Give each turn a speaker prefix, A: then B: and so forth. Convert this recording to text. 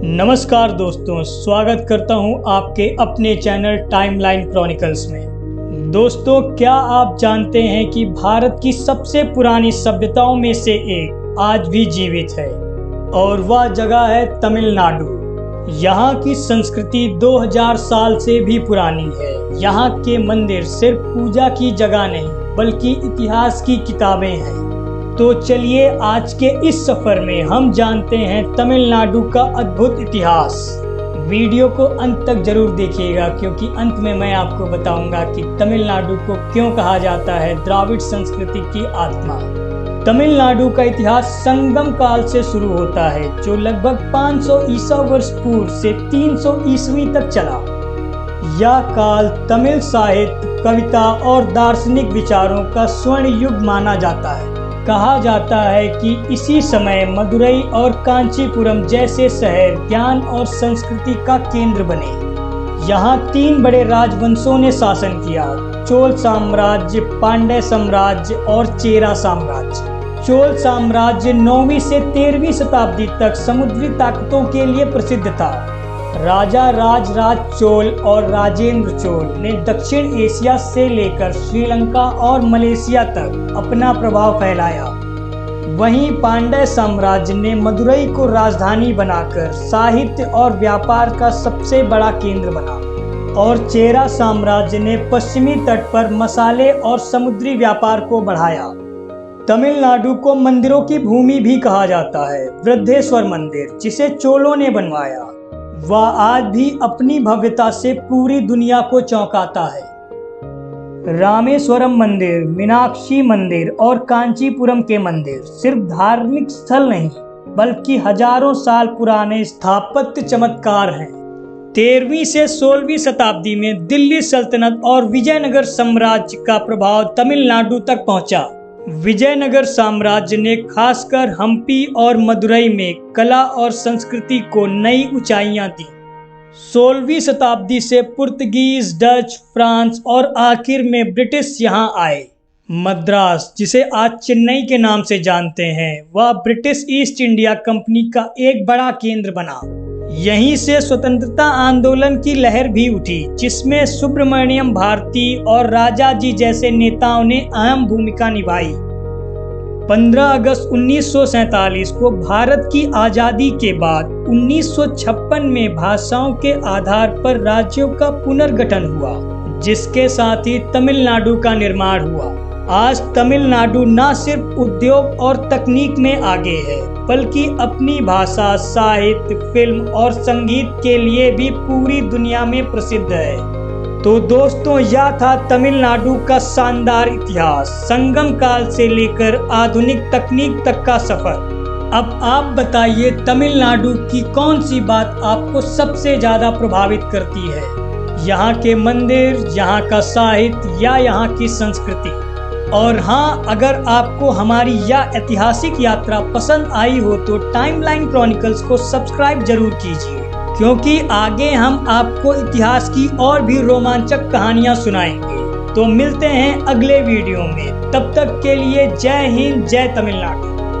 A: नमस्कार दोस्तों, स्वागत करता हूं आपके अपने चैनल टाइमलाइन क्रॉनिकल्स में। दोस्तों, क्या आप जानते हैं कि भारत की सबसे पुरानी सभ्यताओं में से एक आज भी जीवित है और वह जगह है तमिलनाडु। यहाँ की संस्कृति 2000 साल से भी पुरानी है। यहाँ के मंदिर सिर्फ पूजा की जगह नहीं बल्कि इतिहास की किताबें हैं। तो चलिए आज के इस सफर में हम जानते हैं तमिलनाडु का अद्भुत इतिहास। वीडियो को अंत तक जरूर देखिएगा क्योंकि अंत में मैं आपको बताऊंगा कि तमिलनाडु को क्यों कहा जाता है द्राविड़ संस्कृति की आत्मा। तमिलनाडु का इतिहास संगम काल से शुरू होता है जो लगभग 500 ईसा वर्ष पूर्व से 300 ईस्वी तक चला। यह काल तमिल साहित्य, कविता और दार्शनिक विचारों का स्वर्ण युग माना जाता है। कहा जाता है कि इसी समय मदुरई और कांचीपुरम जैसे शहर ज्ञान और संस्कृति का केंद्र बने। यहाँ 3 बड़े राजवंशों ने शासन किया: चोल साम्राज्य, पांड्य साम्राज्य और चेरा साम्राज्य। चोल साम्राज्य 9वीं से 13वीं शताब्दी तक समुद्री ताकतों के लिए प्रसिद्ध था। राजा राजराज चोल और राजेंद्र चोल ने दक्षिण एशिया से लेकर श्रीलंका और मलेशिया तक अपना प्रभाव फैलाया। वहीं पांड्य साम्राज्य ने मदुरई को राजधानी बनाकर साहित्य और व्यापार का सबसे बड़ा केंद्र बना और चेरा साम्राज्य ने पश्चिमी तट पर मसाले और समुद्री व्यापार को बढ़ाया। तमिलनाडु को मंदिरों की भूमि भी कहा जाता है। वृद्धेश्वर मंदिर, जिसे चोलों ने बनवाया, वह आज भी अपनी भव्यता से पूरी दुनिया को चौंकाता है। रामेश्वरम मंदिर, मीनाक्षी मंदिर और कांचीपुरम के मंदिर सिर्फ धार्मिक स्थल नहीं बल्कि हजारों साल पुराने स्थापत्य चमत्कार हैं। 13वीं से 16वीं शताब्दी में दिल्ली सल्तनत और विजयनगर साम्राज्य का प्रभाव तमिलनाडु तक पहुंचा। विजयनगर साम्राज्य ने खासकर हम्पी और मदुरई में कला और संस्कृति को नई ऊंचाइयां दी। 16वीं शताब्दी से पुर्तगीज, डच, फ्रांस और आखिर में ब्रिटिश यहां आए। मद्रास, जिसे आज चेन्नई के नाम से जानते हैं, वह ब्रिटिश ईस्ट इंडिया कंपनी का एक बड़ा केंद्र बना। यहीं से स्वतंत्रता आंदोलन की लहर भी उठी जिसमें सुब्रमण्यम भारती और राजाजी जैसे नेताओं ने अहम भूमिका निभाई। 15 अगस्त 1947 को भारत की आज़ादी के बाद 1956 में भाषाओं के आधार पर राज्यों का पुनर्गठन हुआ, जिसके साथ ही तमिलनाडु का निर्माण हुआ। आज तमिलनाडु न सिर्फ उद्योग और तकनीक में आगे है बल्कि अपनी भाषा, साहित्य, फिल्म और संगीत के लिए भी पूरी दुनिया में प्रसिद्ध है। तो दोस्तों, यह था तमिलनाडु का शानदार इतिहास, संगम काल से लेकर आधुनिक तकनीक तक का सफर। अब आप बताइए, तमिलनाडु की कौन सी बात आपको सबसे ज्यादा प्रभावित करती है? यहाँ के मंदिर, यहाँ का साहित्य या यहाँ की संस्कृति? और हाँ, अगर आपको हमारी यह ऐतिहासिक यात्रा पसंद आई हो तो टाइमलाइन क्रॉनिकल्स को सब्सक्राइब जरूर कीजिए क्योंकि आगे हम आपको इतिहास की और भी रोमांचक कहानियां सुनाएंगे। तो मिलते हैं अगले वीडियो में, तब तक के लिए जय हिंद, जय तमिलनाडु।